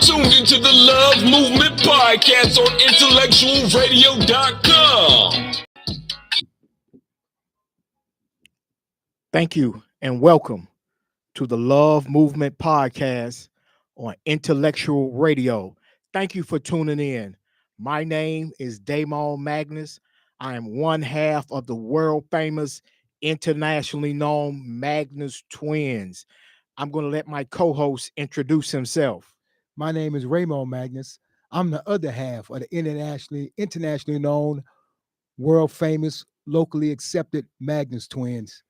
tuned into the Love Movement Podcast on IntellectualRadio.com. Thank you and welcome to the Love Movement Podcast on Intellectual Radio. Thank you for tuning in. My name is Damon Magnus. I am one half of the world famous, internationally known Magnus Twins. I'm going to let my co-host introduce himself. My name is Raymond Magnus. I'm the other half of the internationally known, world famous, locally accepted Magnus Twins.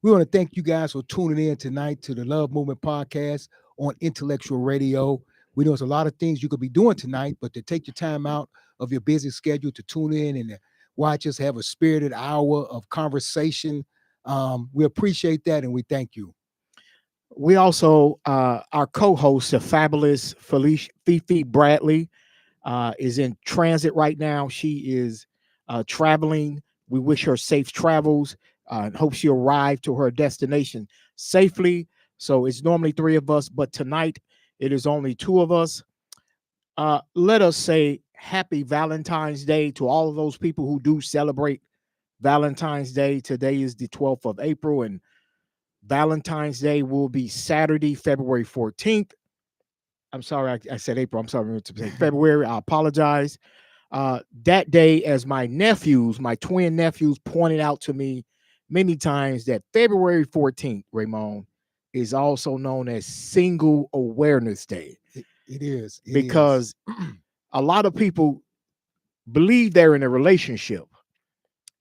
We want to thank you guys for tuning in tonight to the Love Movement Podcast on Intellectual Radio. We know there's a lot of things you could be doing tonight, but to take your time out of your busy schedule to tune in and watch us have a spirited hour of conversation, we appreciate that and we thank you. We also, our co-host, the fabulous Fifi Bradley, is in transit right now. She is traveling. We wish her safe travels and hope she arrived to her destination safely. So it's normally three of us, but tonight it is only two of us. Let us say happy Valentine's Day to all of those people who do celebrate Valentine's Day. Today is the 12th of April, and Valentine's Day will be Saturday, February 14th. I'm sorry, I said April. I'm sorry to say February. I apologize. That day, as my twin nephews pointed out to me many times, that February 14th, Raymond, is also known as Single Awareness Day. It is. Because a lot of people believe they're in a relationship.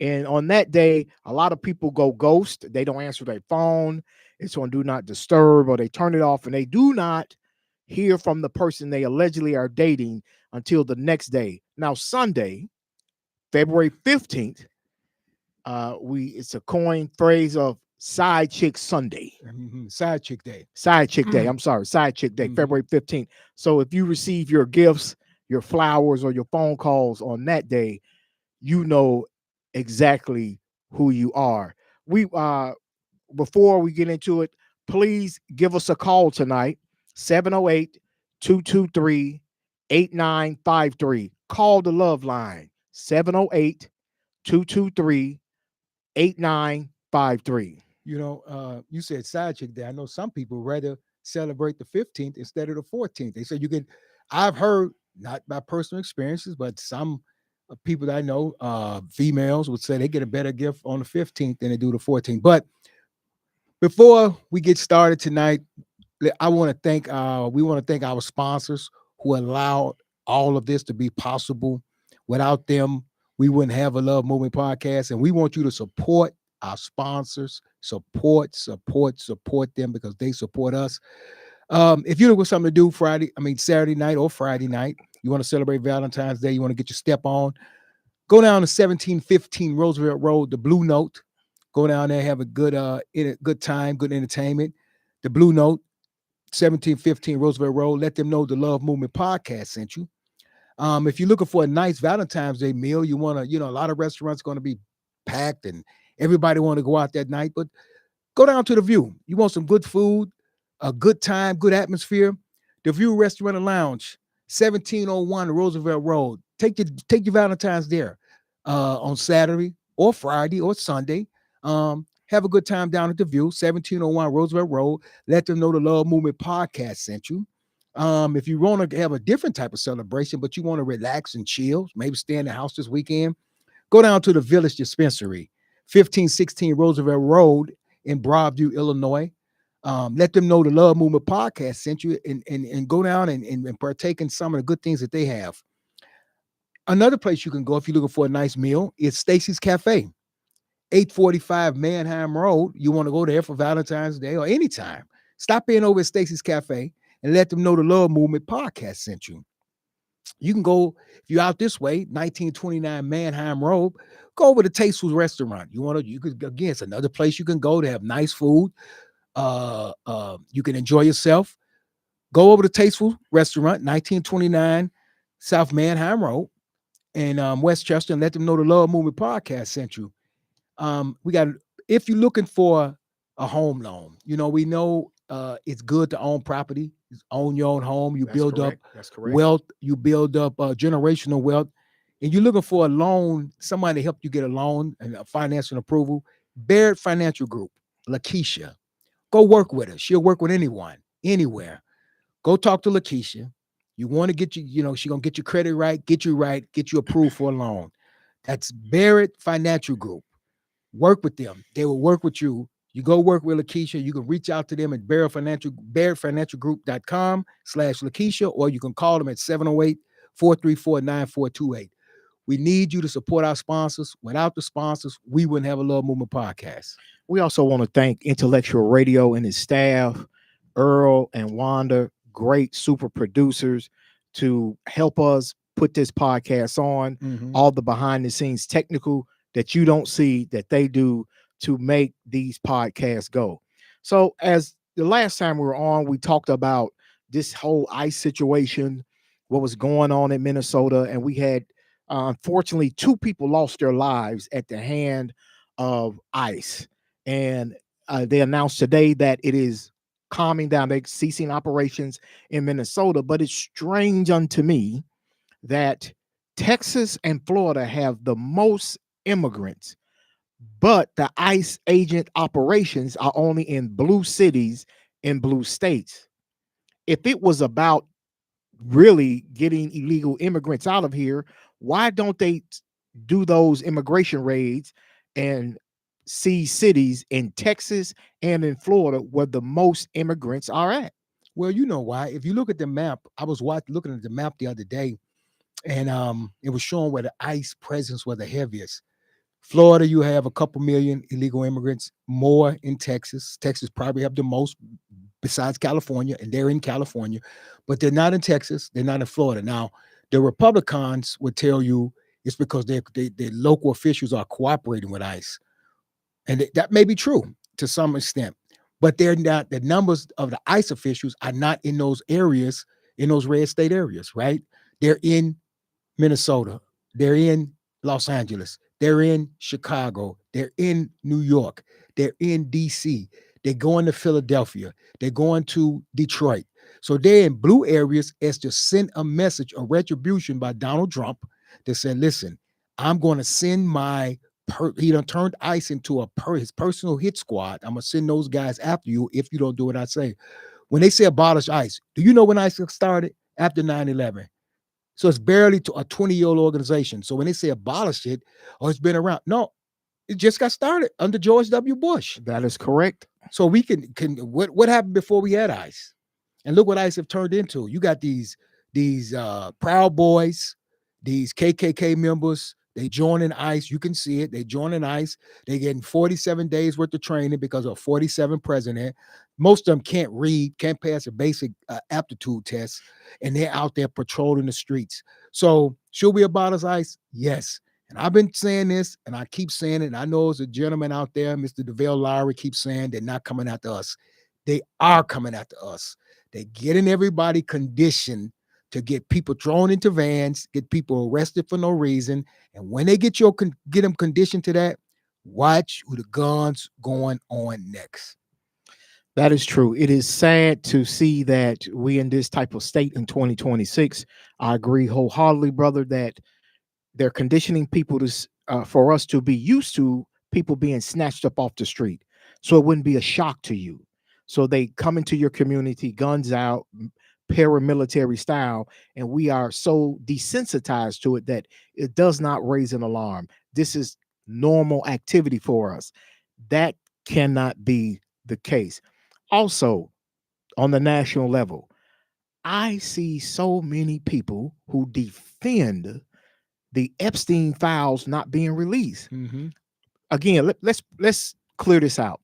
And on that day, a lot of people go ghost. They don't answer their phone. It's on do not disturb, or they turn it off, and they do not hear from the person they allegedly are dating until the next day. Now, Sunday, February 15th, it's a coined phrase of Side Chick Sunday. Side Chick Day. Side Chick Day. I'm sorry. Side Chick Day, February 15th. So if you receive your gifts, your flowers, or your phone calls on that day, you know exactly who you are. We before we get into it, please give us a call tonight, 708-223-8953. Call the love line, 708-223-8953. You know, you said Side Chick Day. I know some people rather celebrate the 15th instead of the 14th. They said I've heard, not by personal experiences, but some people that I know, females, would say they get a better gift on the 15th than they do the 14th. But before we get started tonight, we want to thank our sponsors who allowed all of this to be possible. Without them, we wouldn't have a Love Movement Podcast. And we want you to support our sponsors, support them, because they support us. If you're looking for something to do Saturday night or Friday night, you want to celebrate Valentine's Day, you want to get your step on, go down to 1715 Roosevelt Road, the Blue Note. Go down there, have a good time, good entertainment. The Blue Note, 1715 Roosevelt Road. Let them know the Love Movement Podcast sent you. If you're looking for a nice Valentine's Day meal, you want to, a lot of restaurants are going to be packed and everybody want to go out that night, but go down to the View. You want some good food, a good time, good atmosphere. The View Restaurant and Lounge, 1701 Roosevelt Road. Take your Valentine's there on Saturday or Friday or Sunday. Have a good time down at the View, 1701 Roosevelt Road. Let them know the Love Movement Podcast sent you. If you want to have a different type of celebration, but you want to relax and chill, maybe stay in the house this weekend, go down to the Village Dispensary, 1516 Roosevelt Road in Broadview, Illinois. Let them know the Love Movement Podcast sent you, and go down and partake in some of the good things that they have. Another place you can go if you're looking for a nice meal is Stacy's Cafe, 845 Manheim Road. You want to go there for Valentine's Day or anytime, stop in over at Stacy's Cafe and let them know the Love Movement Podcast sent you. You can go, if you're out this way, 1929 Manheim Road, go over to Tasteful Restaurant. It's another place you can go to have nice food. You can enjoy yourself. Go over to Tasteful Restaurant, 1929 South Manheim Road in Westchester, and let them know the Love Movement Podcast sent you. If you're looking for a home loan, we know it's good to own property, own your own home. You That's build up correct. That's correct. wealth, you build up generational wealth, and you're looking for a loan, somebody to help you get a loan and a financial approval. Baird Financial Group, Lakeisha, go work with her. She'll work with anyone, anywhere. Go talk to Lakeisha. You want to get she's gonna get your credit right, get you approved for a loan. That's Barrett Financial Group. Work with them. They will work with you. You go work with Lakeisha. You can reach out to them at BarrettFinancialGroup.com/Lakeisha, or you can call them at 708-434-9428. We need you to support our sponsors. Without the sponsors, we wouldn't have a Love Movement podcast. We also want to thank Intellectual Radio and his staff, Earl and Wanda, great super producers, to help us put this podcast on. All the behind the scenes technical that you don't see that they do to make these podcasts go. So as the last time we were on, we talked about this whole ICE situation, what was going on in Minnesota, and we had unfortunately 2 people lost their lives at the hand of ICE. And they announced today that it is calming down, they're ceasing operations in Minnesota. But it's strange unto me that Texas and Florida have the most immigrants, but the ICE agent operations are only in blue cities, in blue states. If it was about really getting illegal immigrants out of here, why don't they do those immigration raids and see cities in Texas and in Florida where the most immigrants are at? Well, you know why. If you look at the map, I was looking at the map the other day, and it was showing where the ICE presence was the heaviest. Florida, you have a couple million illegal immigrants, more in Texas. Texas probably have the most besides California, and they're in California, but they're not in Texas. They're not in Florida. Now, the Republicans would tell you it's because their local officials are cooperating with ICE. And that may be true to some extent, but they're not. The numbers of the ICE officials are not in those areas, in those red state areas, right? They're in Minnesota. They're in Los Angeles. They're in Chicago. They're in New York. They're in DC. They're going to Philadelphia. They're going to Detroit. So they're in blue areas as to send a message, a retribution by Donald Trump that said, listen, I'm going to send he done turned ICE into his personal hit squad. I'm going to send those guys after you if you don't do what I say. When they say abolish ICE, do you know when ICE started? After 9/11. So it's barely a 20-year-old organization. So when they say abolish it, it's been around. No, it just got started under George W. Bush. That is correct. So we can what happened before we had ICE? And look what ICE have turned into. You got these Proud Boys, these KKK members. They joining ICE. You can see it. They joining ICE. They getting 47 days worth of training because of 47 president. Most of them can't read, can't pass a basic aptitude test, and they're out there patrolling the streets. So should we abolish ICE? Yes. And I've been saying this, and I keep saying it. And I know there's a gentleman out there, Mr. DeVale Lowry, keeps saying they're not coming after us. They are coming after us. They're getting everybody conditioned to get people thrown into vans, get people arrested for no reason. And when they get them conditioned to that, watch who the guns going on next. That is true. It is sad to see that we in this type of state in 2026. I agree wholeheartedly, brother, that they're conditioning people to for us to be used to people being snatched up off the street, so it wouldn't be a shock to you. So they come into your community, guns out, paramilitary style, and we are so desensitized to it that it does not raise an alarm. This is normal activity for us. That cannot be the case. Also, on the national level, I see so many people who defend the Epstein files not being released. Again, let's clear this out.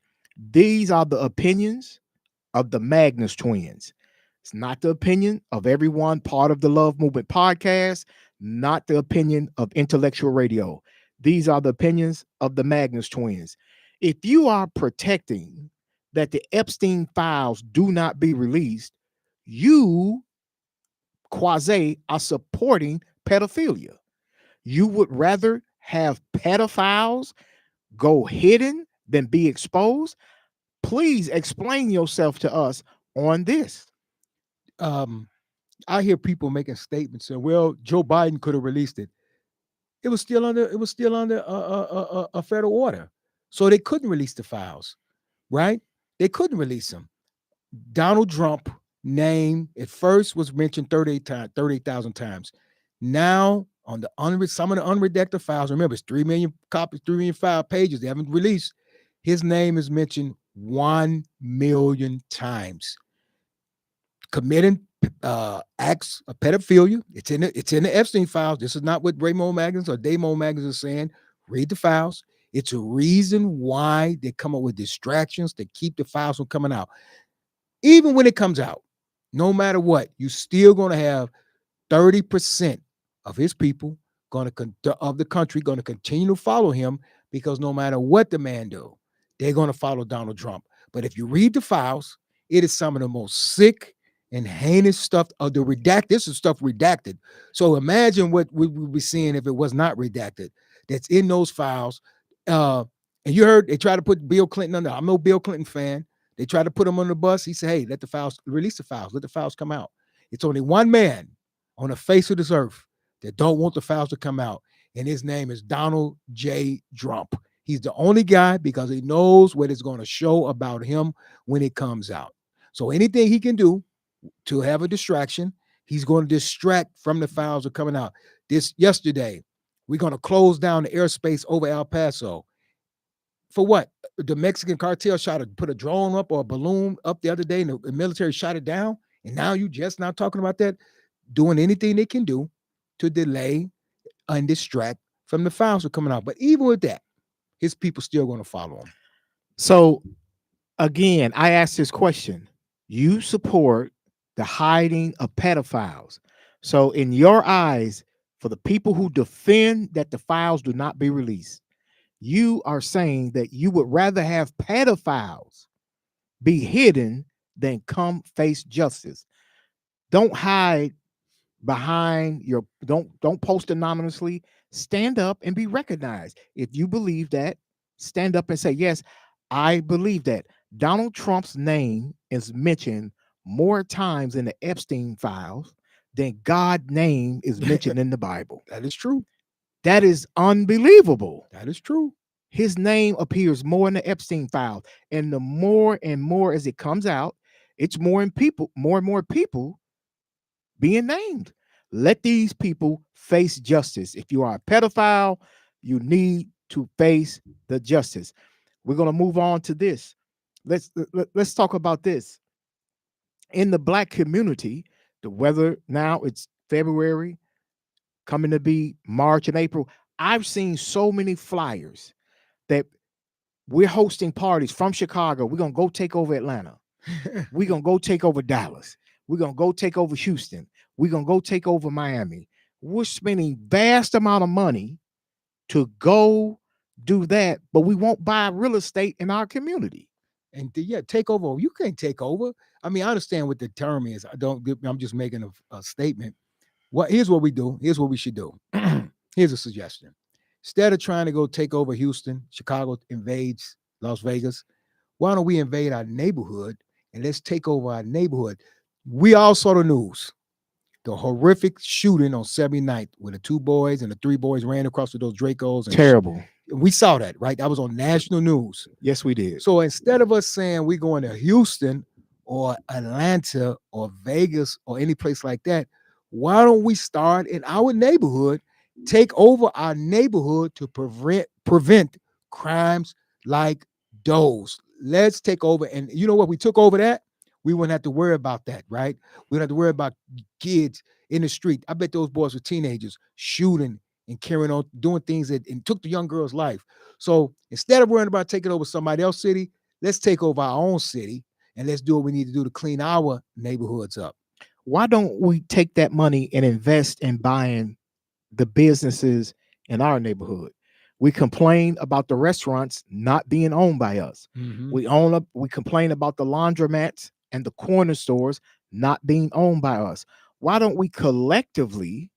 These are the opinions of the Magnus twins. It's not the opinion of everyone part of the Love Movement podcast, not the opinion of Intellectual Radio. These are the opinions of the Magnus twins. If you are protecting that the Epstein files do not be released, you, quasi, are supporting pedophilia. You would rather have pedophiles go hidden than be exposed. please explain yourself to us on this. I hear people making statements saying, "Well, Joe Biden could have released it. It was still under. It was still under a federal order, so they couldn't release the files, right? They couldn't release them. Donald Trump name at first was mentioned 38,000 times. Now on the some of the unredacted files, remember it's 3 million copies, 3 million file pages they haven't released. His name is mentioned 1 million times. Committing acts of pedophilia. It's in the Epstein files. This is not what Raymond Magnus or Damon Magnus is saying. Read the files. It's a reason why they come up with distractions to keep the files from coming out. Even when it comes out, no matter what, you still going to have 30% of his people of the country going to continue to follow him, because no matter what the man do, they're going to follow Donald Trump. But if you read the files, it is some of the most sick and heinous stuff of the redacted. This is stuff redacted. So imagine what we would be seeing if it was not redacted. That's in those files. And you heard they try to put Bill Clinton under. I'm no Bill Clinton fan. They tried to put him on the bus. He said, "Hey, release the files. Let the files come out." It's only one man on the face of this earth that don't want the files to come out, and his name is Donald J. Trump. He's the only guy, because he knows what it's going to show about him when it comes out. So anything he can do to have a distraction, he's going to distract from the files that are coming out. Yesterday, we're going to close down the airspace over El Paso. For what? The Mexican cartel put a drone up or a balloon up the other day, and the military shot it down. And now you just now talking about that, doing anything they can do to delay and distract from the files that are coming out. But even with that, his people still going to follow him. So again, I asked this question. You support the hiding of pedophiles. So in your eyes, for the people who defend that the files do not be released, you are saying that you would rather have pedophiles be hidden than come face justice. Don't hide behind don't post anonymously. Stand up and be recognized. If you believe that, stand up and say, yes, I believe that. Donald Trump's name is mentioned more times in the Epstein files than God's name is mentioned in the Bible. That is true. That is unbelievable. That is true. His name appears more in the Epstein file, and the more and more as it comes out, it's more and more people being named. Let these people face justice. If you are a pedophile, you need to face the justice. We're going to move on to this. Let's talk about this. In the Black community, the weather now, it's February, coming to be March and April. I've seen so many flyers that we're hosting parties from Chicago. We're going to go take over Atlanta. We're going to go take over Dallas. We're going to go take over Houston. We're going to go take over Miami. We're spending vast amount of money to go do that, but we won't buy real estate in our community. And take over. You can't take over. I mean, I understand what the term is. I'm just making a statement. Here's what we do. Here's what we should do. Here's a suggestion. Instead of trying to go take over Houston, Chicago invades Las Vegas, why don't we invade our neighborhood and let's take over our neighborhood? We all saw the news. The horrific shooting on 79th where the 2 boys and the 3 boys ran across with those Dracos. Terrible. We saw that, right? That was on national news. Yes, we did. So instead of us saying we're going to Houston or Atlanta or Vegas or any place like that, why don't we start in our neighborhood, take over our neighborhood to prevent crimes like those? Let's take over. And you know what? We took over that. We wouldn't have to worry about that, right? We don't have to worry about kids in the street. I bet those boys were teenagers shooting and carrying on, doing things and took the young girl's life. So instead of worrying about taking over somebody else's city, let's take over our own city and let's do what we need to do to clean our neighborhoods up. Why don't we take that money and invest in buying the businesses in our neighborhood? We complain about the restaurants not being owned by us. Mm-hmm. We complain about the laundromats and the corner stores not being owned by us. Why don't we collectively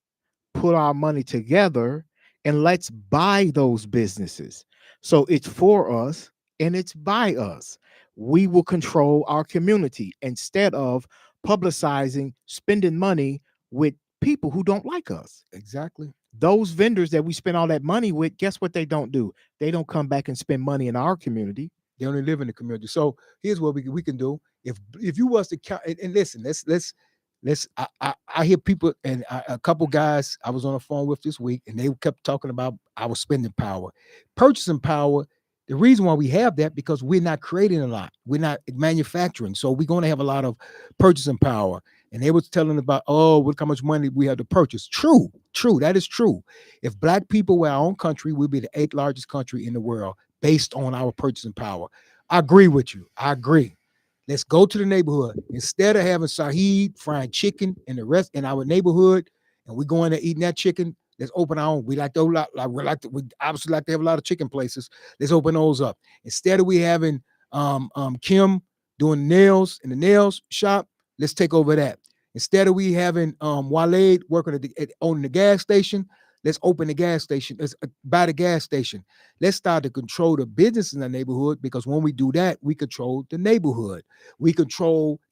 put our money together and let's buy those businesses? So it's for us and it's by us. we will control our community instead of publicizing spending money with people who don't like us. Exactly. Those vendors that we spend all that money with, guess what they don't do? They don't come back and spend money in our community. They only live in the community. So here's what we can do. If you was to count and listen, let's I hear people and a couple guys I was on the phone with this week, and they kept talking about our spending power, purchasing power. The reason why we have that because we're not creating a lot, we're not manufacturing, so we're going to have a lot of purchasing power. And they was telling about, oh, look how much money we have to purchase. True, that is true. If black people were our own country, we'd be the 8th largest country in the world based on our purchasing power. I agree with you. I agree. Let's go to the neighborhood. Instead of having Saheed frying chicken in the rest in our neighborhood, and we're going to eating that chicken, let's open our own. We obviously like to have a lot of chicken places. Let's open those up. Instead of we having Kim doing nails in the nails shop, let's take over that. Instead of we having Wale working owning the gas station, let's open the gas station. Let's buy the gas station. Let's start to control the business in the neighborhood, because when we do that, we control the neighborhood.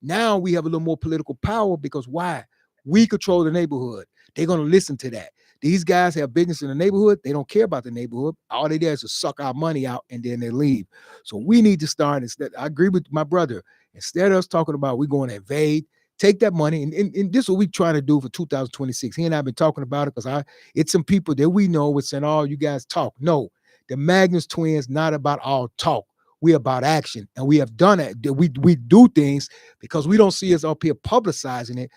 Now we have a little more political power, because why? We control the neighborhood. They're going to listen to that. These guys have business in the neighborhood. They don't care about the neighborhood. All they do is to suck our money out and then they leave. So we need to start instead. I agree with my brother. Instead of us talking about we're going to invade, take that money, and this is what we're trying to do for 2026. He and I have been talking about it because it's some people that we know with saying, oh, you guys talk. No, the Magnus twins not about all talk. We're about action. And we have done it. We do things because we don't see us up here publicizing it.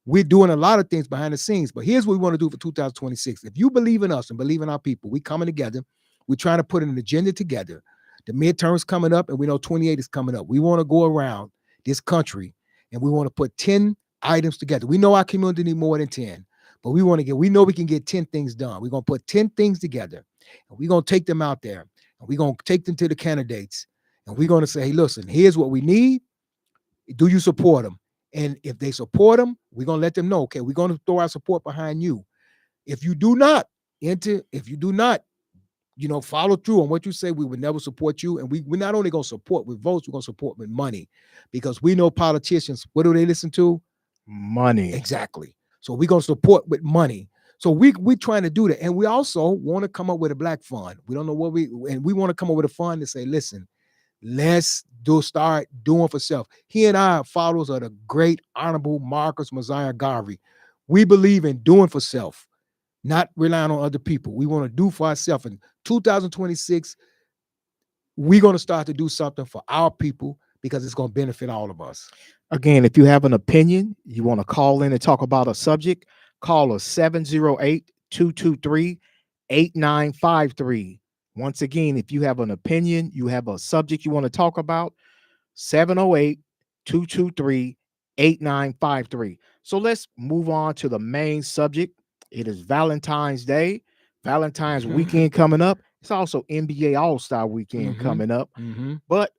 We're doing a lot of things behind the scenes. But here's what we want to do for 2026. If you believe in us and believe in our people, we coming together. We're trying to put an agenda together. The midterms coming up, and we know 28 is coming up. We want to go around this country, and we want to put 10 items together. We know our community need more than 10, but we know we can get 10 things done. We're going to put 10 things together, and we're going to take them out there, and we're going to take them to the candidates, and we're going to say, hey, listen, here's what we need. Do you support them? And if they support them, we're going to let them know, okay, we're going to throw our support behind you. If you do not, follow through on what you say, we would never support you. And we're not only going to support with votes, we're going to support with money, because we know politicians, what do they listen to? Money. Exactly. So we're going to support with money. So we're trying to do that. And we also want to come up with a black fund. We don't know and we want to come up with a fund to say, listen, let's start doing for self. He and I are followers of the great honorable Marcus Mosiah Garvey. We believe in doing for self, not relying on other people. We want to do for ourselves. In 2026, we're going to start to do something for our people, because it's going to benefit all of us. Again, if you have an opinion, you want to call in and talk about a subject, call us 708-223-8953. Once again, if you have an opinion, you have a subject you want to talk about, 708-223-8953. So let's move on to the main subject. It is Valentine's Day, Valentine's weekend coming up. It's also NBA All-Star weekend coming up. But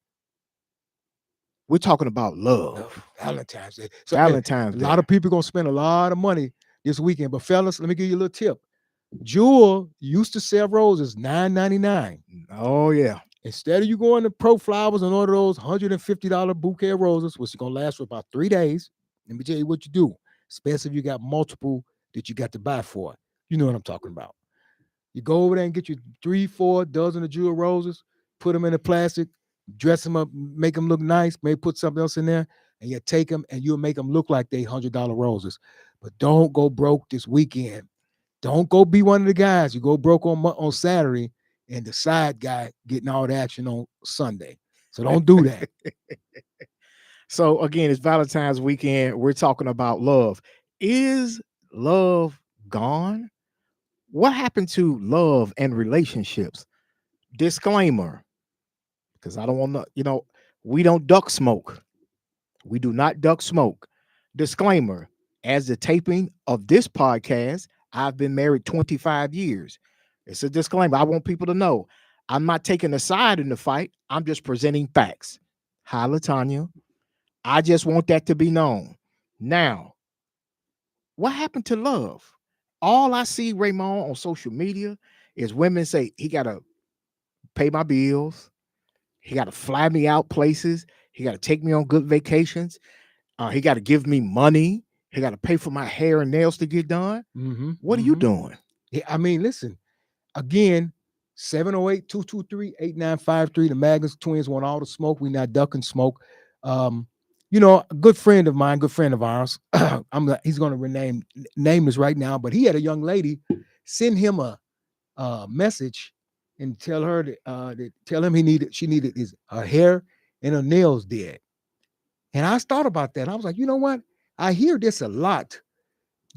we're talking about love. Valentine's Day. So Valentine's Day. A lot of people going to spend a lot of money this weekend. But fellas, let me give you a little tip. Jewel used to sell roses $9.99. Oh, yeah. Instead of you going to Pro Flowers and order those $150 bouquet of roses, which is going to last for about 3 days, let me tell you what you do, especially if you got multiple that you got to buy for. You know what I'm talking about. You go over there and get you 3-4 dozen of jewel roses, put them in a plastic, dress them up, make them look nice, maybe put something else in there, and you take them and you'll make them look like they $100 roses. But don't go broke this weekend. Don't go be one of the guys. You go broke on Saturday and the side guy getting all the action on Sunday. So don't do that. So again, it's Valentine's weekend. We're talking about love. Is love gone? What happened to love and relationships? Disclaimer, because I don't want to, we don't duck smoke. We do not duck smoke. Disclaimer, as the taping of this podcast, I've been married 25 years. It's a disclaimer. I want people to know I'm not taking a side in the fight. I'm just presenting facts. Hi, LaTanya. I just want that to be known. Now, what happened to love? All I see, Raymond, on social media is women say he got to pay my bills. He got to fly me out places. He got to take me on good vacations. He got to give me money. He got to pay for my hair and nails to get done. What are you doing? Yeah, I mean, listen, again, 708-223-8953. The Magnus twins want all the smoke. We not ducking smoke. A good friend of mine, good friend of ours. He's going to rename nameless right now, but he had a young lady send him a message and tell her that tell him she needed her hair and her nails did. And I thought about that. I was like, you know what? I hear this a lot.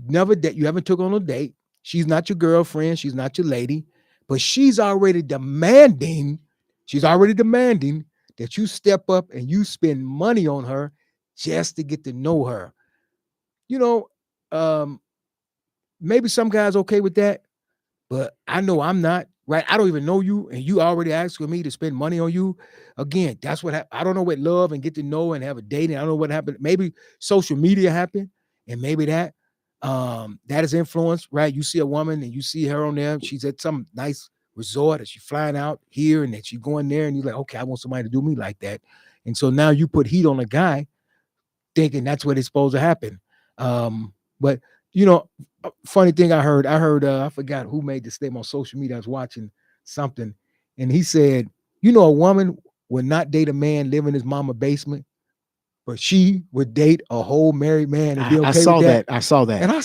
Never that you haven't took on a date. She's not your girlfriend. She's not your lady, but she's already demanding that you step up and you spend money on her just to get to know her. Maybe some guys okay with that, but I know I'm not, right? I don't even know you, and you already asking me to spend money on you. Again, that's what I don't know what love and get to know and have a date. And I don't know what happened. Maybe social media happened, and maybe that is influence, right? You see a woman and you see her on there. She's at some nice resort, and she's flying out here, and then she's going there, and you're like, okay, I want somebody to do me like that. And so now you put heat on a guy, thinking that's what it's supposed to happen. But funny thing I heard, I forgot who made this statement on social media. I was watching something, and he said, a woman would not date a man live in his mama basement, but she would date a whole married man and be okay I saw with that. I saw that. And I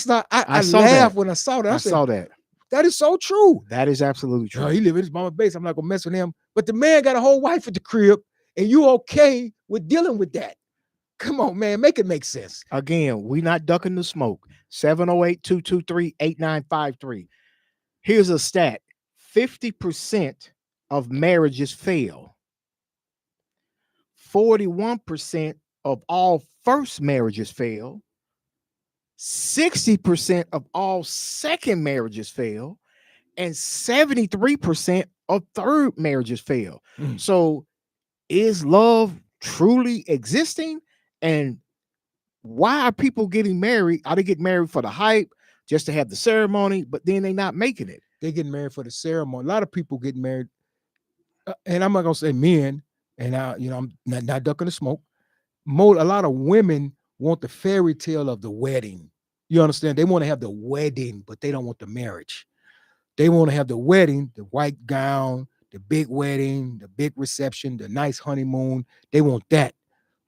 laughed when I saw that. I said, saw that. That is so true. That is absolutely true. He live in his mama basement. I'm not gonna mess with him. But the man got a whole wife at the crib, and you okay with dealing with that? Come on, man, make it make sense. Again, we not ducking the smoke. 708-223-8953. Here's a stat. 50% of marriages fail. 41% of all first marriages fail. 60% of all second marriages fail. And 73% of third marriages fail. So is love truly existing? And why are people getting married? Are they getting married for the hype, just to have the ceremony, but then they're not making it? They getting married for the ceremony. A lot of people getting married, and I'm not gonna say men, and I'm not ducking the smoke. A lot of women want the fairy tale of the wedding. You understand? They want to have the wedding, but they don't want the marriage. They want to have the wedding, the white gown, the big wedding, the big reception, the nice honeymoon. They want that,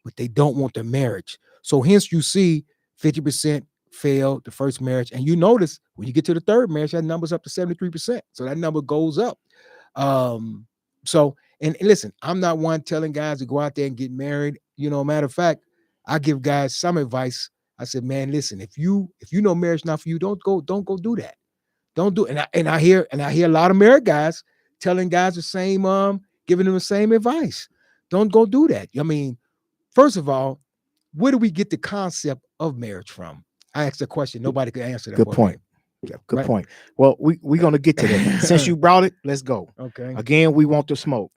but they don't want the marriage. So hence you see 50% fail the first marriage. And you notice when you get to the third marriage, that number's up to 73%. So that number goes up. And listen, I'm not one telling guys to go out there and get married. Matter of fact, I give guys some advice. I said, man, listen, if you know marriage not for you, don't go do that. Don't do it. And I hear a lot of married guys telling guys the same, giving them the same advice. Don't go do that. I mean, first of all, where do we get the concept of marriage from? I asked a question. Nobody could answer that. Good point. Yeah, good point. Well, we're going to get to that. Since you brought it, let's go. Okay. Again, we want the smoke.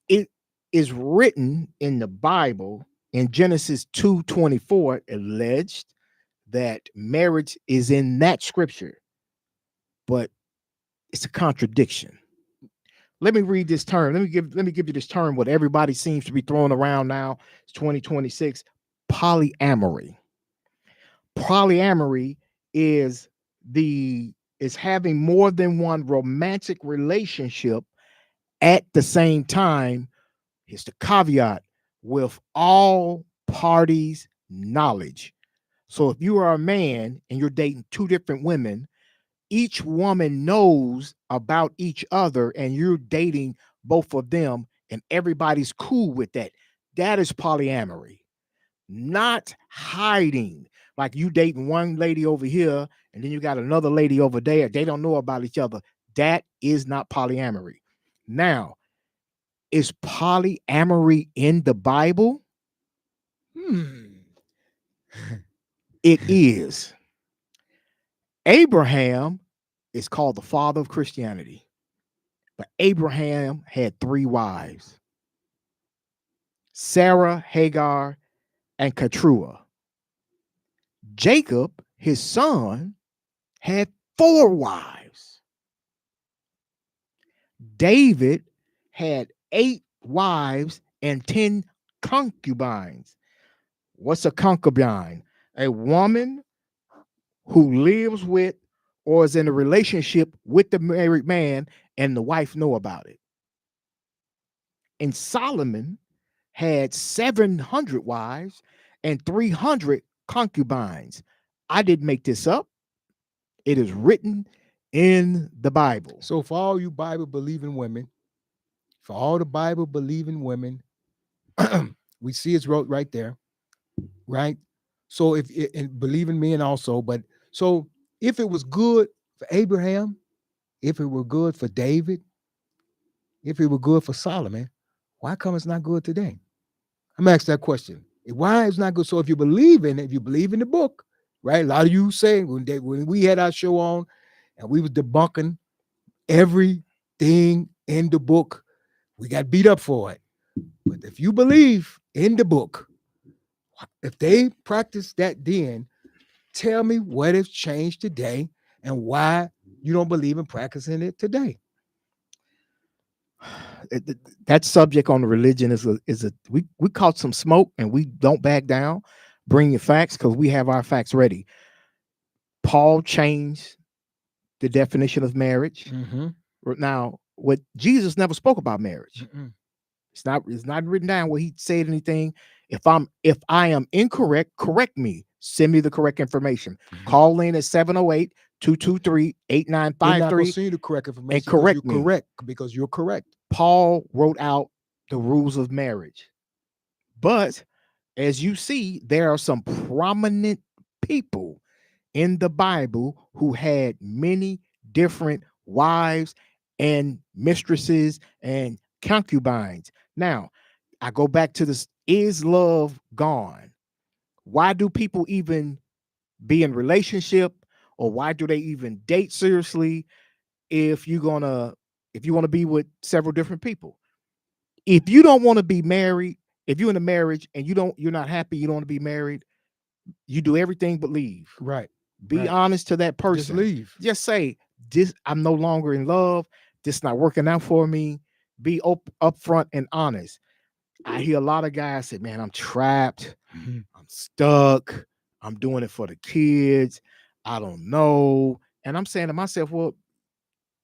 It is written in the Bible in Genesis 2:24, alleged that marriage is in that scripture, but it's a contradiction. Let me read this term. Let me give you this term. What everybody seems to be throwing around now. It's 2026. Polyamory. Polyamory is having more than one romantic relationship at the same time. Here's the caveat: with all parties' knowledge. So if you are a man and you're dating two different women, each woman knows about each other and you're dating both of them and everybody's cool with that. That is polyamory. Not hiding, like you dating one lady over here and then you got another lady over there. They don't know about each other. That is not polyamory. Now, is polyamory in the Bible? It is. Abraham is called the father of Christianity, but Abraham had 3 wives: Sarah, Hagar, and Keturah. Jacob, his son, had 4 wives. David had 8 wives and 10 concubines. What's a concubine? A woman who lives with or is in a relationship with the married man and the wife know about it. And Solomon had 700 wives and 300 concubines. I didn't make this up. It is written in the Bible. So for all you Bible believing women, for all the Bible believing women, we see it's wrote right there, right? So if and believing men also, but so if it was good for Abraham, if it were good for David, if it were good for Solomon, why come it's not good today? I'm asking that question. Why it's not good? So if you believe in it, if you believe in the book, right? A lot of you say when we had our show on and we was debunking everything in the book, we got beat up for it. But if you believe in the book, if they practice that then, tell me what has changed today and why you don't believe in practicing it today. That subject on the religion is a we caught some smoke and we don't back down. Bring your facts because we have our facts ready. Paul changed the definition of marriage. Mm-hmm. Now, what Jesus never spoke about marriage. Mm-mm. It's not written down where he said anything. If I am incorrect, correct me. Send me the correct information. Mm-hmm. Call in at 708-223-8953. They're not going to see the correct information and correct me. Correct, because you're correct. Paul wrote out the rules of marriage. But as you see, there are some prominent people in the Bible who had many different wives and mistresses and concubines. Now, I go back to this: is love gone? Why do people even be in relationship, or why do they even date seriously if you want to be with several different people? If you don't want to be married, if you're in a marriage and you're not happy, you don't want to be married, you do everything but leave. Right. Be right. honest to that person. Just leave. Just say, this, I'm no longer in love. This not working out for me. Be upfront and honest. I hear a lot of guys say, man, I'm trapped. Mm-hmm. I'm stuck. I'm doing it for the kids. I don't know. And I'm saying to myself, well,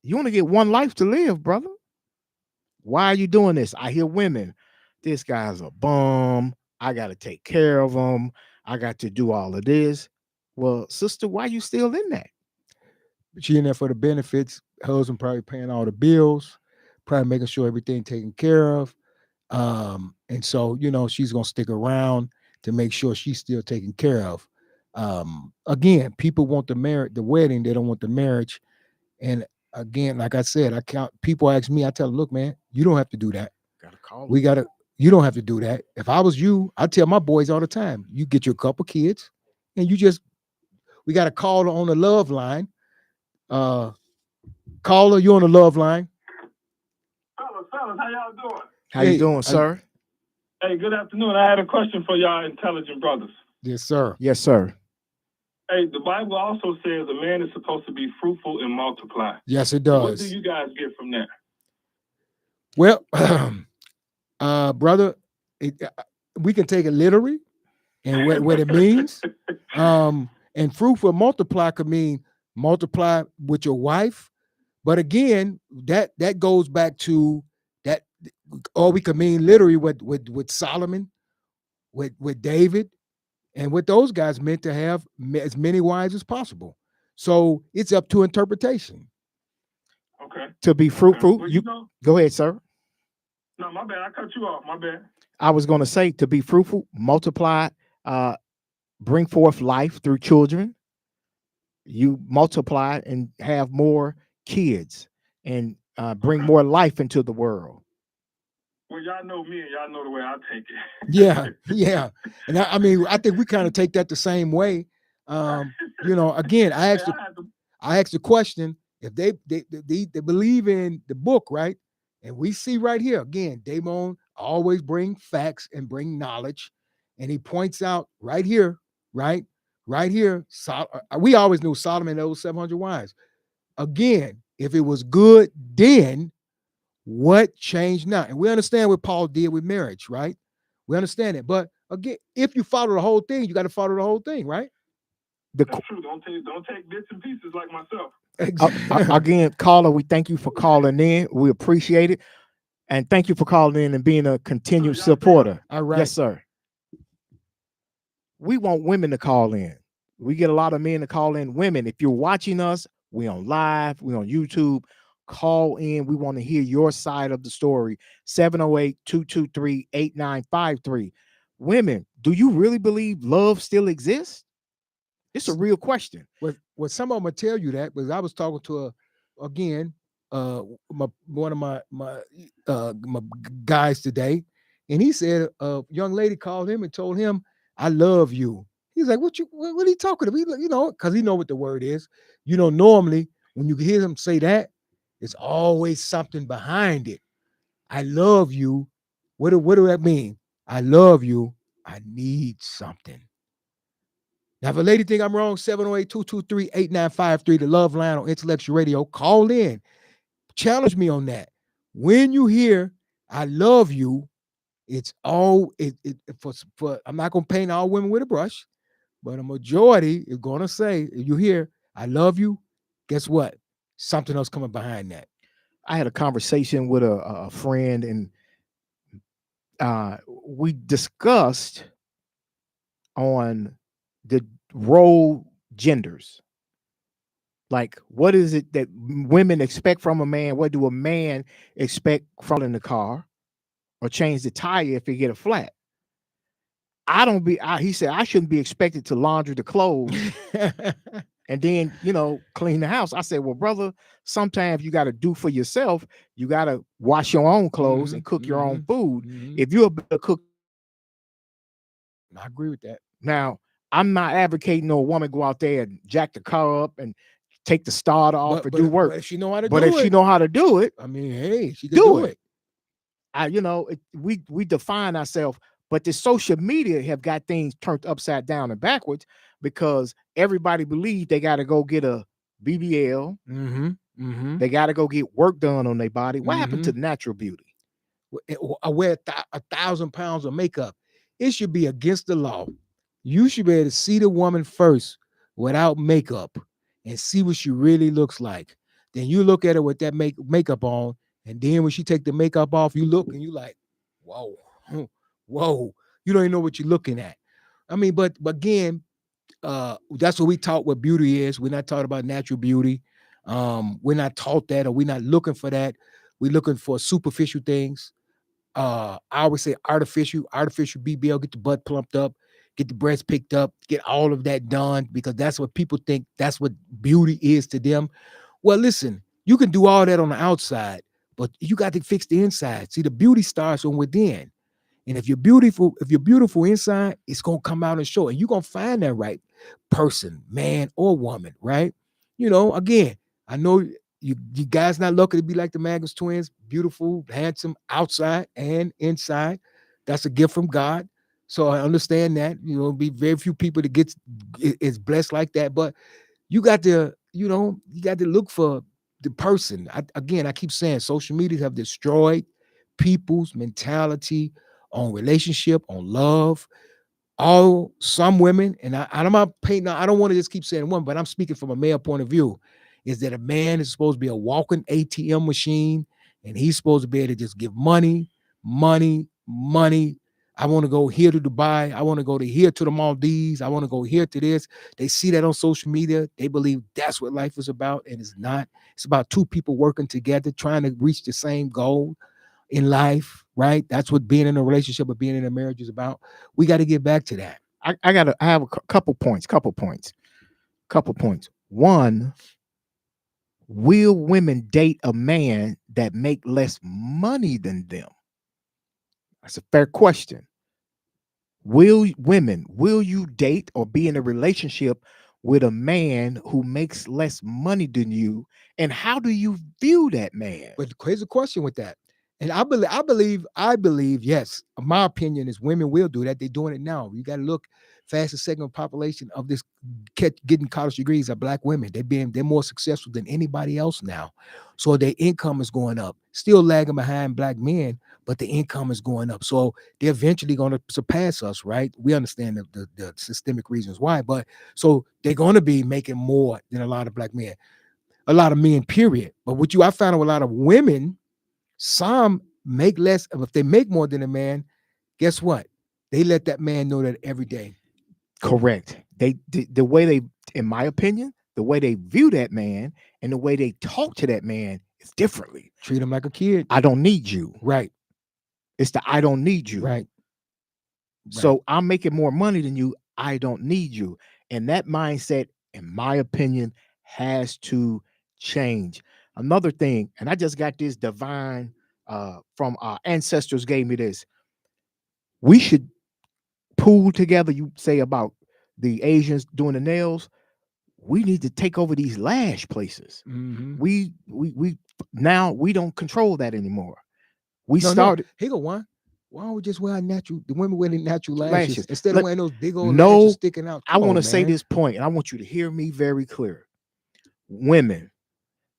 you only get one life to live, brother. Why are you doing this? I hear women, this guy's a bum. I got to take care of him. I got to do all of this. Well, sister, why you still in that? She in there for the benefits. Husband probably paying all the bills, probably making sure everything taken care of. And so, she's going to stick around to make sure she's still taken care of. Again, people want the wedding. They don't want the marriage. And again, like I said, people ask me, I tell them, look, man, you don't have to do that. You don't have to do that. If I was you, I tell my boys all the time, you get your couple kids and we got a caller on the love line. Caller, you on the love line. Fellas, how y'all doing? How you doing, sir? Hey, good afternoon. I had a question for y'all intelligent brothers. Yes, sir. Yes, sir. Hey, the Bible also says a man is supposed to be fruitful and multiply. Yes, it does. What do you guys get from that? Well, brother, we can take it literally and what it means. And fruitful multiply could mean multiply with your wife. But again, that goes back to that, or we could mean literally with Solomon, with David, and what those guys meant to have as many wives as possible. So it's up to interpretation. Okay. To be fruitful, okay. Well, go ahead, sir. No, my bad. I cut you off. My bad. I was going to say, to be fruitful, multiply, bring forth life through children. You multiply and have more kids and bring more life into the world. Well, y'all know me and y'all know the way I take it. Yeah. And I think we kind of take that the same way. Again, I asked the question, if they believe in the book, right? And we see right here, again, Damon always bring facts and bring knowledge. And he points out right here, right here, we always knew Solomon had those 700 wives. Again, if it was good then, what changed now? And we understand what Paul did with marriage, right? We understand it. But again, if you follow the whole thing, you got to follow the whole thing, right? That's true. Don't take bits and pieces like myself. Again, caller, we thank you for calling in. We appreciate it. And thank you for calling in and being a continued supporter. All right. Yes, sir. We want women to call in. We get a lot of men to call in. Women, if you're watching us, we on live, we on YouTube. Call in. We want to hear your side of the story. 708-223-8953. Women, do you really believe love still exists? It's a real question. Well, some of them will tell you that, because I was talking to one of my guys today, and he said a young lady called him and told him, "I love you." He's like, "What are you talking about?" You know, because he know what the word is. You know, normally when you hear him say that, it's always something behind it. I love you. What do that mean? I love you. I need something. Now, if a lady think I'm wrong, 708-223-8953, the love line on Intellectual Radio. Call in. Challenge me on that. When you hear I love you, it's all for I'm not gonna paint all women with a brush, but a majority is gonna say, if you hear I love you, guess what? Something else coming behind that. I had a conversation with a friend, and we discussed on the role genders. Like, what is it that women expect from a man? What do a man expect from in the car, or change the tire if they get a flat? He said I shouldn't be expected to launder the clothes and then, clean the house. I said, well, brother, sometimes you got to do for yourself. You got to wash your own clothes and cook your own food. If you're a better cook, I agree with that. Now, I'm not advocating no woman go out there and jack the car up and take the starter off and do work. But if she know how to But do if it, she know how to do it, I mean, hey, she can do it. We define ourselves, but the social media have got things turned upside down and backwards, because everybody believes they got to go get a BBL. They got to go get work done on their body. What happened to natural beauty? I wear 1,000 pounds of makeup. It should be against the law. You should be able to see the woman first without makeup and see what she really looks like. Then you look at her with that makeup on, and then when she take the makeup off, you look and you like, whoa, whoa. You don't even know what you're looking at. I mean, but again, that's what we taught what beauty is. We're not taught about natural beauty. We're not taught that, or we're not looking for that. We're looking for superficial things. I always say artificial BBL, get the butt plumped up, get the breasts picked up, get all of that done, because that's what people think, that's what beauty is to them. Well, listen, you can do all that on the outside, but you got to fix the inside. See, the beauty starts from within. And if you're beautiful inside, it's gonna come out and show. And you're gonna find that right person, man or woman, right? Again, I know you guys not lucky to be like the Magnus twins, beautiful, handsome outside and inside. That's a gift from God. So I understand that. Be very few people that is blessed like that. But you got to, look for the person. I keep saying social media have destroyed people's mentality on relationship, on love. Some women, and I'm not painting, I don't want to just keep saying one, but I'm speaking from a male point of view, is that a man is supposed to be a walking ATM machine, and he's supposed to be able to just give money. I want to go here to Dubai. I want to go here to the Maldives. I want to go here to this. They see that on social media. They believe that's what life is about, and it's not. It's about two people working together, trying to reach the same goal in life, right? That's what being in a relationship or being in a marriage is about. We got to get back to that. I have a couple points. One, will women date a man that make less money than them? That's a fair question. Will you date or be in a relationship with a man who makes less money than you? And how do you view that man? But here's a question with that. And I believe, yes, my opinion is women will do that. They're doing it now. You got to look, fastest segment of population of this getting college degrees are black women. They're more successful than anybody else now. So their income is going up, still lagging behind black men, but the income is going up. So they're eventually going to surpass us, right? We understand the systemic reasons why, but so they're going to be making more than a lot of black men, a lot of men, period. But I found out a lot of women, some make less. If they make more than a man, guess what? They let that man know that every day. Correct. The way they, in my opinion, the way they view that man and the way they talk to that man is differently. Treat him like a kid. I don't need you. Right. It's the I don't need you. Right. So I'm making more money than you. I don't need you. And that mindset, in my opinion, has to change. Another thing, and I just got this divine from our ancestors gave me this. We should pool together. You say about the Asians doing the nails. We need to take over these lash places. Mm-hmm. We now we don't control that anymore. We No, started. Here go one. Why don't we just wear the women wearing natural lashes instead of wearing those big old No, lashes sticking out? I want to say this point, and I want you to hear me very clear. Women,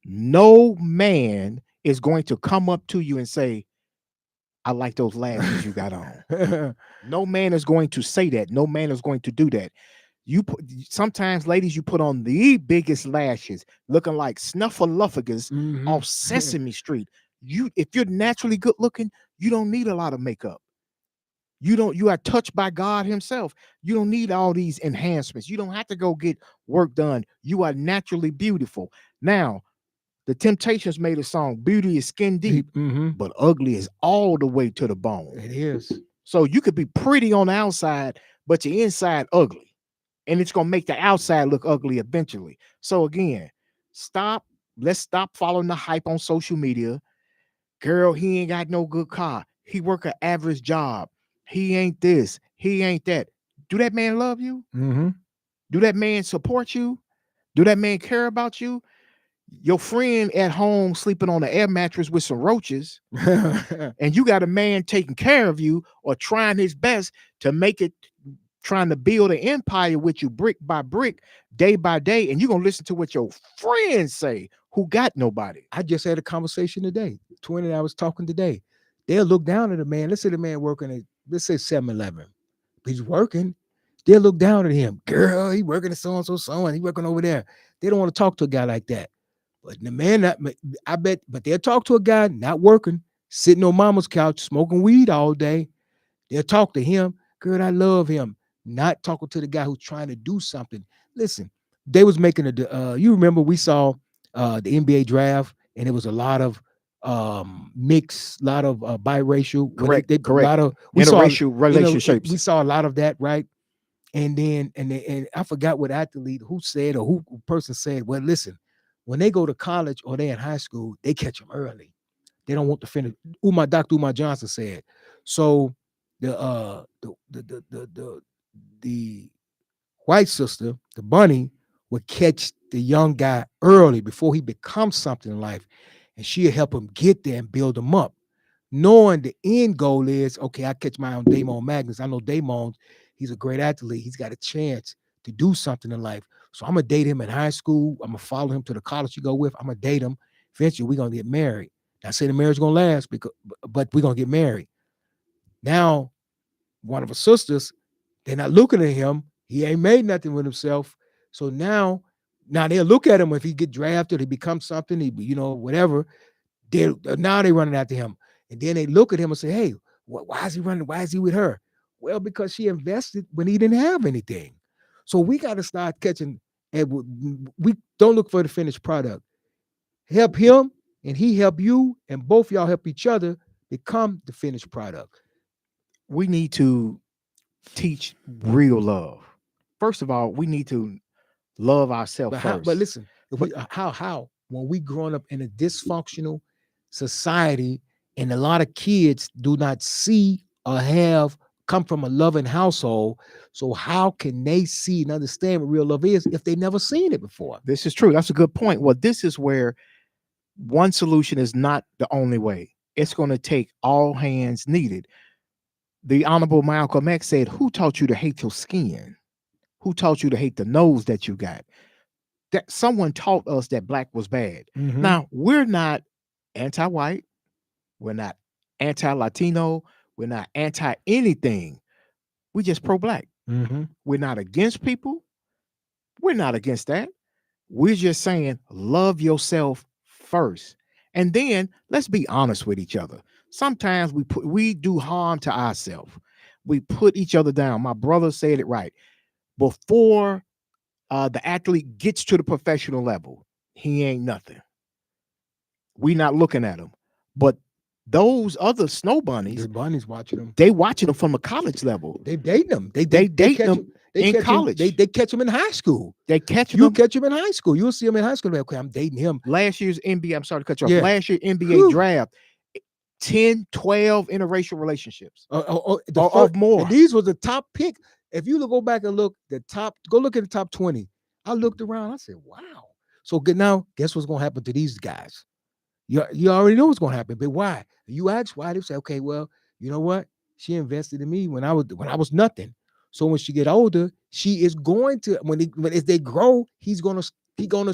no man is going to come up to you and say, I like those lashes you got on. No man is going to say that. No man is going to do that. Sometimes, ladies, you put on the biggest lashes, looking like Snuffleupagus off Sesame Street. If you're naturally good looking, you don't need a lot of makeup. You are touched by God himself. You don't need all these enhancements. You don't have to go get work done. You are naturally beautiful. Now, the Temptations made a song, beauty is skin deep, but ugly is all the way to the bone. It is. So you could be pretty on the outside, but your inside ugly. And it's going to make the outside look ugly eventually. So again, let's stop following the hype on social media. Girl, he ain't got no good car. He work an average job. He ain't this. He ain't that. Do that man love you? Do that man support you? Do that man care about you? Your friend at home sleeping on an air mattress with some roaches, and you got a man taking care of you or trying his best to make it, trying to build an empire with you brick by brick, day by day, and you're going to listen to what your friends say who got nobody. I just had a conversation today. 20 I was talking today. They'll look down at a man. Let's say the man working at, let's say 7-Eleven. He's working. They'll look down at him. Girl, he working at so-and-so, he working over there. They don't want to talk to a guy like that. But the man, I bet, but they'll talk to a guy not working, sitting on mama's couch, smoking weed all day. They'll talk to him. Girl, I love him. Not talking to the guy who's trying to do something. Listen, they was making you remember we saw the NBA draft, and it was a lot of mixed, a lot of biracial, correct. A lot of interracial relationships. We saw a lot of that, right? And then and I forgot what athlete who said or who person said, well, listen, when they go to college or they're in high school, they catch them early. They don't want to finish. Dr. Umar Johnson said. So the white sister, the bunny, would catch the young guy early before he becomes something in life, and she'll help him get there and build him up, knowing the end goal is, okay, I catch my own Damon Magnus. I know Damon, he's a great athlete. He's got a chance to do something in life. So I'm going to date him in high school. I'm going to follow him to the college you go with. I'm going to date him. Eventually, we're going to get married. Not saying the marriage is going to last, but we're going to get married. Now, one of her sisters, they're not looking at him. He ain't made nothing with himself. So now they'll look at him if he get drafted, he becomes something, whatever. Now they're running after him. And then they look at him and say, hey, why is he running? Why is he with her? Well, because she invested when he didn't have anything. So we got to start catching, and we don't look for the finished product. Help him and he help you, and both y'all help each other become the finished product. We need to teach real love. First of all, we need to love ourselves first. But listen, how when we growing up in a dysfunctional society, and a lot of kids do not see or come from a loving household, so how can they see and understand what real love is if they never seen it before? This is true. That's a good point. Well, this is where one solution is not the only way. it's going to take all hands needed. The Honorable Malcolm X said, "Who taught you to hate your skin? Who taught you to hate the nose that you got?" That someone taught us that black was bad. Mhm. Now, we're not anti-white, we're not anti-Latino, we're not anti anything. We just pro-black. Mhm. We're not against people. We're not against that. We're just saying love yourself first. And then let's be honest with each other. Sometimes we do harm to ourselves. We put each other down. My brother said it right. Before the athlete gets to the professional level, he ain't nothing. We not looking at him. But those other snow bunnies, The bunnies watching them. they watching them from a college level. They dating them. They dating catch them in catch 'em- college. they catch them in high school. They catching You them. catch them in high school. You'll see them in high school. Like, okay, I'm dating him. Last year's NBA, I'm sorry to cut you off. Yeah. Last year NBA Whew. draft, 10, 12 interracial relationships. The Or first- more. And these was the top pick. If you go back and look, go look at the top 20. I looked around. I said, wow. So now, guess what's going to happen to these guys? You already know what's going to happen. But why? You ask why, they say, okay, well, you know what? She invested in me when I was nothing. So when she get older, she is going to as they grow, he's gonna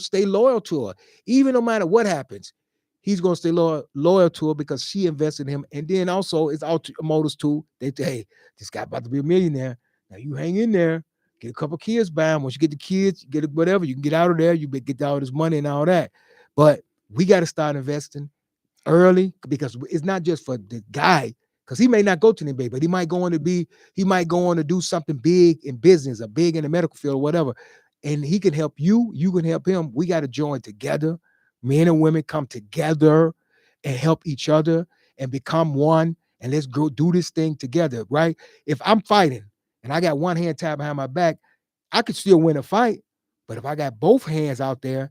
stay loyal to her, even no matter what happens. He's gonna stay loyal to her because she invested in him. And then also it's motives too. They say, hey, this guy about to be a millionaire. Now you hang in there, get a couple kids by him. Once you get the kids, get whatever, you can get out of there. You get all this money and all that. But we got to start investing early because it's not just for the guy. Because he may not go to the NBA, but he might go on to do something big in business or big in the medical field or whatever. And he can help you. You can help him. We got to join together. Men and women come together and help each other and become one. And let's go do this thing together, right? If I'm fighting and I got one hand tied behind my back, I could still win a fight. But if I got both hands out there,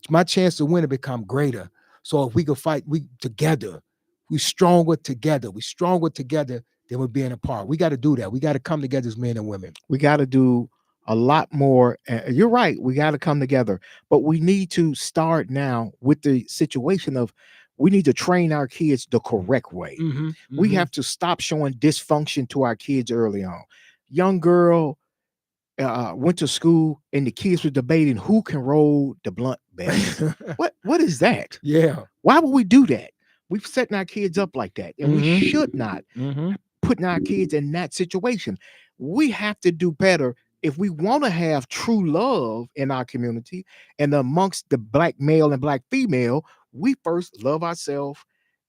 my chance to win it become greater. So if we could fight, we together. We stronger together. We stronger together than we're being apart. We got to do that. We got to come together as men and women. We got to do a lot more. You're right. We got to come together, but we need to start now with the situation of we need to train our kids the correct way. We have to stop showing dysfunction to our kids early on. Young girl went to school and the kids were debating who can roll the blunt best. What is that? Yeah. Why would we do that? We've setting our kids up like that, and we should not putting our kids in that situation. We have to do better if we want to have true love in our community and amongst the black male and black female. We first love ourselves,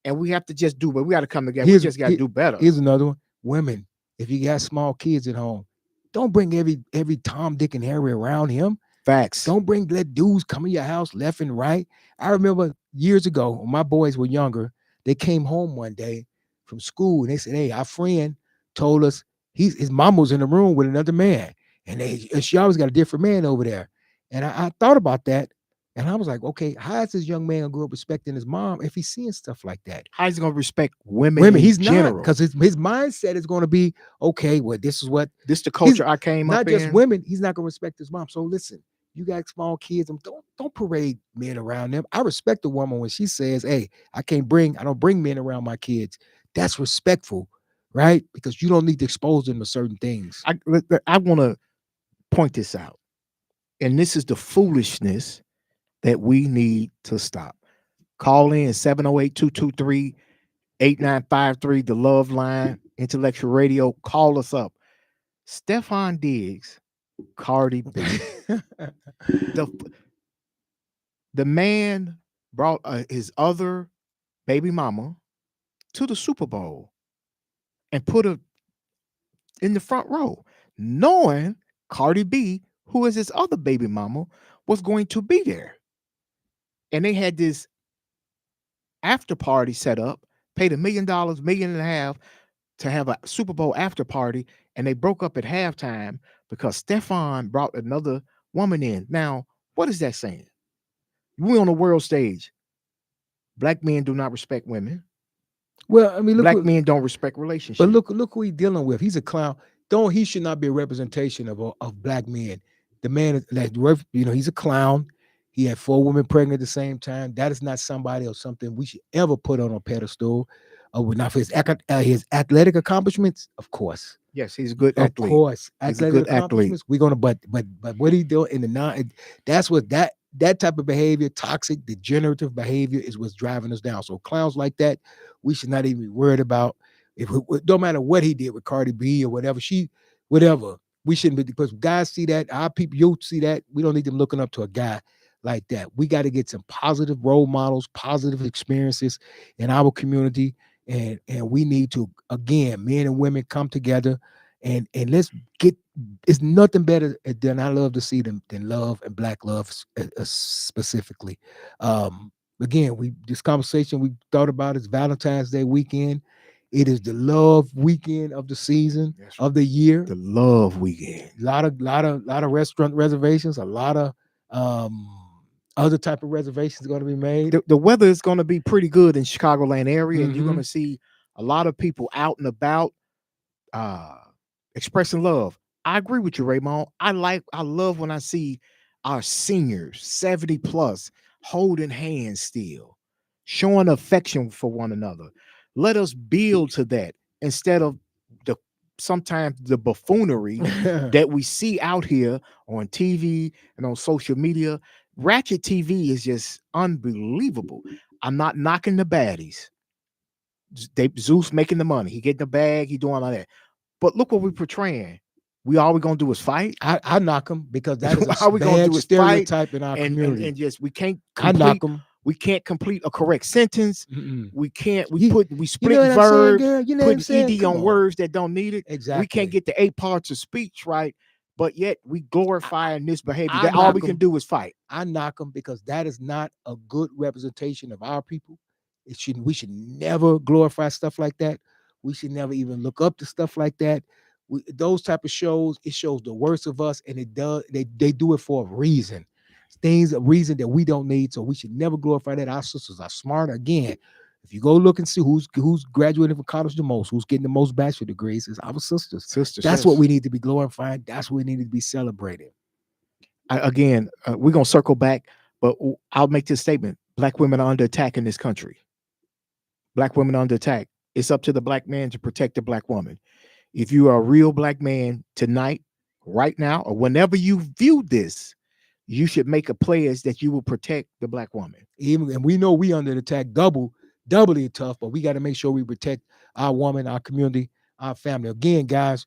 and we have to just do. But we got to come together. We just got to do better. Here's another one: women, if you got small kids at home, don't bring every Tom, Dick, and Harry around him. Facts. Don't let dudes come in your house left and right. I remember years ago when my boys were younger, they came home one day from school and they said, hey, our friend told us his mom was in the room with another man. And she always got a different man over there. And I thought about that. And I was like, okay, how is this young man gonna grow up respecting his mom if he's seeing stuff like that? How's he gonna respect women? He's general? not, because his mindset is going to be, okay, well, this is the culture I came up in. Not just women, he's not gonna respect his mom. So listen, you got small kids, don't parade men around them. I respect a woman when she says, hey, I don't bring men around my kids. That's respectful, right? Because you don't need to expose them to certain things. I want to point this out. And this is the foolishness that we need to stop. Call in 708-223-8953, the Love Line, Intellectual Radio. Call us up. Stephon Diggs, Cardi B. The man brought his other baby mama to the Super Bowl and put her in the front row, knowing Cardi B, who is his other baby mama, was going to be there. And they had this after party set up, paid $1 million, $1.5 million to have a Super Bowl after party, and they broke up at halftime because Stephon brought another woman in. Now, what is that saying? We on the world stage. Black men do not respect women. Well, I mean, black men don't respect relationships. But look who he's dealing with. He's a clown. He should not be a representation of black men. The man is like, he's a clown. He had 4 women pregnant at the same time. That is not somebody or something we should ever put on a pedestal. Not for his athletic accomplishments, of course. Yes, he's a good Of athlete. course, He's a athletic good athlete. accomplishments. We're gonna, but what he do in the non, that's what that type of behavior, toxic, degenerative behavior, is what's driving us down. So clowns like that, we should not even be worried about. If don't matter what he did with Cardi B or whatever, whatever, we shouldn't be, because guys see that, our people, you see that. We don't need them looking up to a guy like that. We got to get some positive role models, positive experiences in our community. And we need to, again, men and women come together and let's get, it's nothing better than I love to see them than love, and Black love specifically. Again, this conversation we thought about is Valentine's Day weekend. It is the love weekend of the season, of the year. The love weekend. A lot of restaurant reservations, a lot of other type of reservations going to be made. The weather is going to be pretty good in Chicagoland area, and you're going to see a lot of people out and about expressing love. I agree with you, Raymond. I love when I see our seniors, 70 plus, holding hands still, showing affection for one another. Let us build to that instead of sometimes the buffoonery that we see out here on TV and on social media. Ratchet TV is just unbelievable. I'm not knocking the baddies. Zeus making the money. He getting the bag. He doing all that. But look what we're portraying. All we're gonna do is fight. I knock them because that is all we're gonna do is stereotype fight in our community. And just we can't. I knock them. We can't complete a correct sentence. We can't. We split you know verbs, put ed on words that don't need it. Exactly. We can't get the 8 parts of speech right, but yet we glorifying this behavior. That all we can do is fight. I knock them because that is not a good representation of our people. We should never glorify stuff like that. We should never even look up to stuff like that. Those type of shows, it shows the worst of us, and they do it for a reason. A reason that we don't need, so we should never glorify that. Our sisters are smart. Again, if you go look and see who's graduating from college the most, who's getting the most bachelor degrees, is our sisters. That's what we need to be glorifying. That's what we need to be celebrating. Again, we're gonna circle back, but I'll make this statement: Black women are under attack in this country. Black women are under attack. It's up to the Black man to protect the Black woman. If you are a real Black man tonight, right now, or whenever you view this, you should make a pledge that you will protect the Black woman. And we know we under attack doubly tough, but we got to make sure we protect our woman, our community, our family. Again, guys,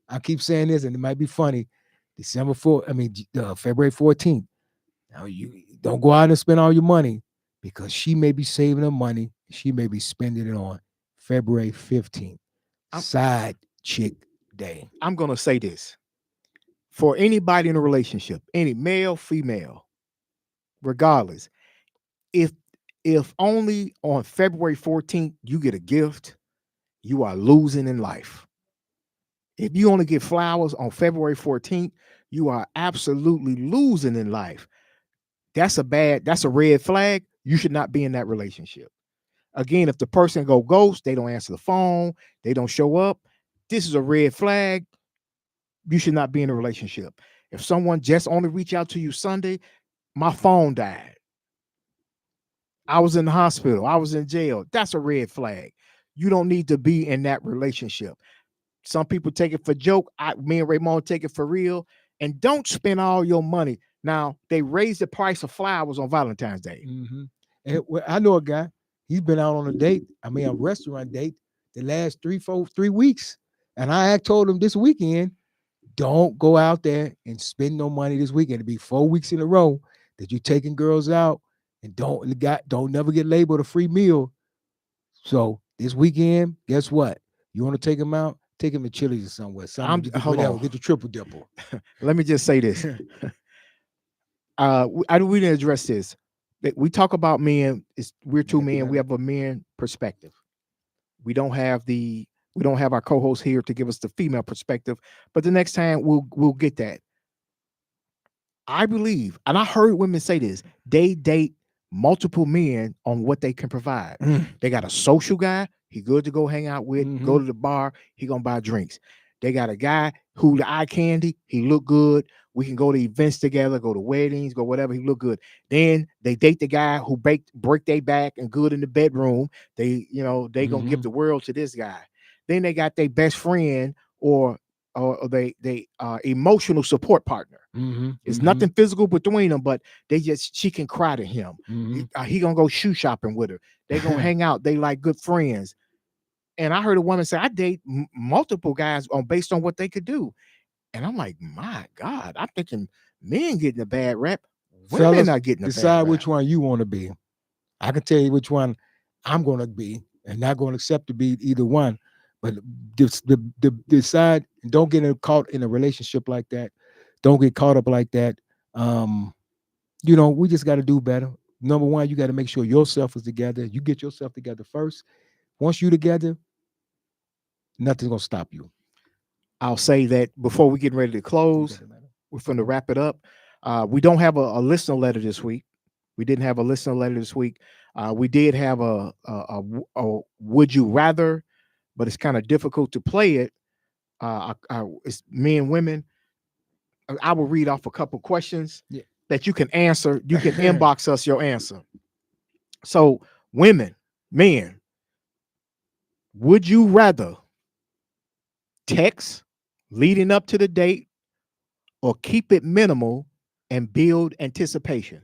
I keep saying this, and it might be funny. February 14th. Now you don't go out and spend all your money, because she may be saving her money. She may be spending it on February 15th, side chick day. I'm going to say this. For anybody in a relationship, any male, female, regardless, if only on February 14th you get a gift, you are losing in life. If you only get flowers on February 14th, you are absolutely losing in life. That's a red flag. You should not be in that relationship. Again, if the person go ghost, they don't answer the phone, they don't show up, this is a red flag. You should not be in a relationship. If someone just only reach out to you Sunday, my phone died, I was in the hospital, I was in jail, that's a red flag. You don't need to be in that relationship. Some people take it for joke. Me and Raymond take it for real. And don't spend all your money. Now, they raised the price of flowers on Valentine's Day. And I know a guy, he's been out on a restaurant date the last 3 weeks. And I told him this weekend, don't go out there and spend no money this weekend. It'll be 4 weeks in a row that you're taking girls out, and don't never get labeled a free meal. So this weekend, guess what? You want to take them out? Take them to Chili's or somewhere. Get the triple dipper. Let me just say this. We didn't address this. We talk about men. We're two men. We have a man perspective. We don't have our co-host here to give us the female perspective, but the next time we'll get that. I believe, and I heard women say this, they date multiple men on what they can provide. They got a social guy, he good to go hang out with, go to the bar, he gonna buy drinks. They got a guy who the eye candy, he look good. We can go to events together, go to weddings, go whatever. He look good. Then they date the guy who break their back and good in the bedroom. They, they gonna give the world to this guy. Then they got their best friend or they emotional support partner. It's nothing physical between them, but she can cry to him. He gonna go shoe shopping with her. They gonna hang out. They like good friends. And I heard a woman say, I date multiple guys based on what they could do. And I'm like, my God, I'm thinking men getting a bad rap. Women not getting a bad rap. Decide which one you want to be. I can tell you which one I'm going to be and not going to accept to be either one. But decide, don't get caught in a relationship like that. Don't get caught up like that. We just got to do better. Number one, you got to make sure yourself is together. You get yourself together first. Once you together, nothing's going to stop you. I'll say that before we get ready to close, we're going to wrap it up. We don't have a listener letter this week. We didn't have a listener letter this week. We did have a would you rather, but it's kind of difficult to play it. It's men, women. I will read off a couple questions that you can answer. You can inbox us your answer. So women, men, would you rather text leading up to the date or keep it minimal and build anticipation?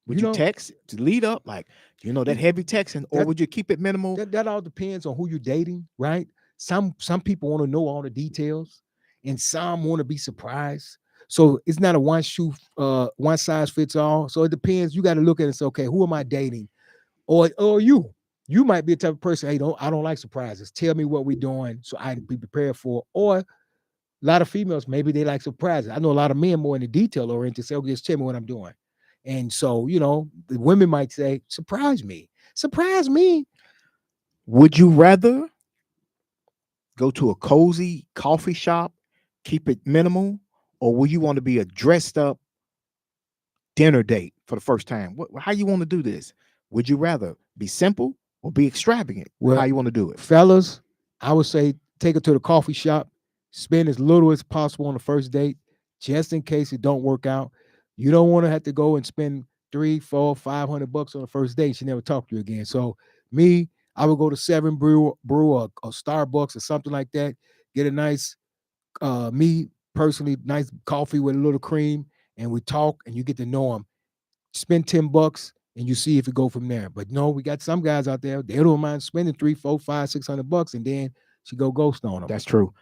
Would you text to lead up, like, that heavy texting, or would you keep it minimal? That all depends on who you're dating, right? Some people want to know all the details, and some want to be surprised. So it's not a one size fits all. So it depends. You got to look at it and say, okay, who am I dating? Or you? You might be a type of person, hey, I don't like surprises. Tell me what we're doing so I can be prepared for. Or a lot of females, maybe they like surprises. I know a lot of men more in the detail oriented say, okay, just tell me what I'm doing. And so, the women might say, surprise me. Surprise me. Would you rather go to a cozy coffee shop, keep it minimal, or would you want to be a dressed up dinner date for the first time? How you want to do this? Would you rather be simple or be extravagant? How you want to do it? Fellas, I would say take her to the coffee shop, spend as little as possible on the first date, just in case it don't work out. You don't want to have to go and spend $300, $400, $500 on the first date. She never talk to you again. So I would go to 7 Brew or Starbucks or something like that. Get a nice, me personally, nice coffee with a little cream, and we talk, and you get to know them. Spend $10, and you see if it go from there. But no, we got some guys out there, they don't mind spending $300, $400, $500, $600, and then she go ghost on them. That's true.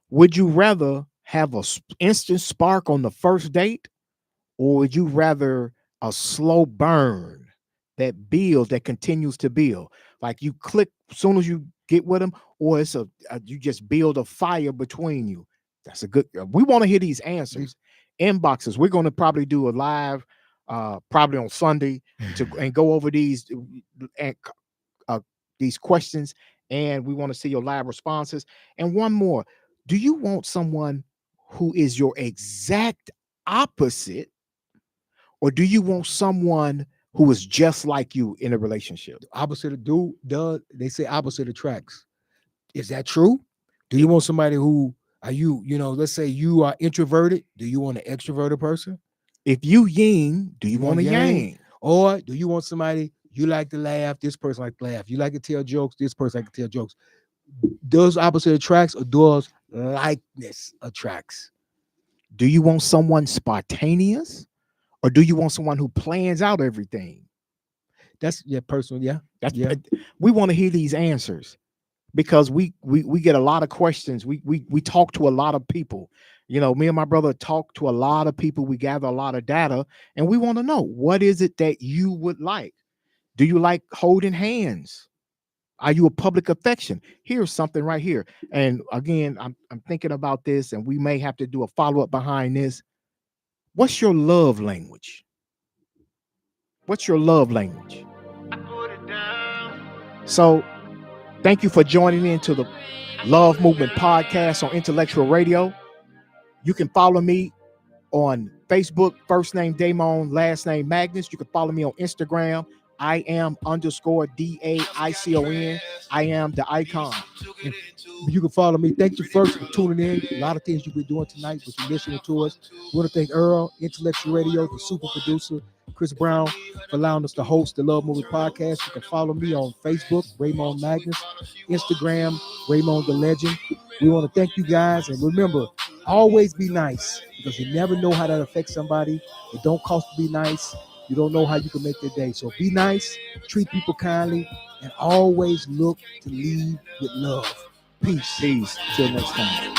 Would you rather have a instant spark on the first date, or would you rather a slow burn that builds, that continues to build? Like you click as soon as you get with them, or it's you just build a fire between you? That's a good. We want to hear these answers. Inboxes. We're going to probably do a live, probably on Sunday, and go over these questions, and we want to see your live responses. And one more. Do you want someone who is your exact opposite, or do you want someone who is just like you in a relationship? Opposite of they say opposite attracts. Is that true? Do you want somebody who let's say you are introverted? Do you want an extroverted person? If you yin, do you want a yang? Or do you want somebody you like to laugh? This person like to laugh. You like to tell jokes. This person like to tell jokes. Does opposite attracts, or does likeness attracts? Do you want someone spontaneous, or do you want someone who plans out everything? That's personal. Yeah. We want to hear these answers, because we get a lot of questions. We talk to a lot of people. Me and my brother talk to a lot of people. We gather a lot of data, and we want to know, what is it that you would like? Do you like holding hands? Are you a public affection? Here's something right here. And again, I'm thinking about this, and we may have to do a follow-up behind this. What's your love language? What's your love language? So thank you for joining into the Love Movement Podcast on Intellectual Radio. You can follow me on Facebook, first name Damon, last name Magnus. You can follow me on Instagram. I am _DAICON. I am the icon. You can follow me. Thank you first for tuning in. A lot of things you've been doing tonight, but you're listening to us. We want to thank Earl, Intellectual Radio, the super producer, Chris Brown, for allowing us to host the Love Movie Podcast. You can follow me on Facebook, Raymond Magnus, Instagram, Raymond the Legend. We want to thank you guys, and remember, always be nice, because you never know how that affects somebody. It don't cost to be nice. You don't know how you can make their day. So be nice, treat people kindly, and always look to lead with love. Peace. Peace. Till next time.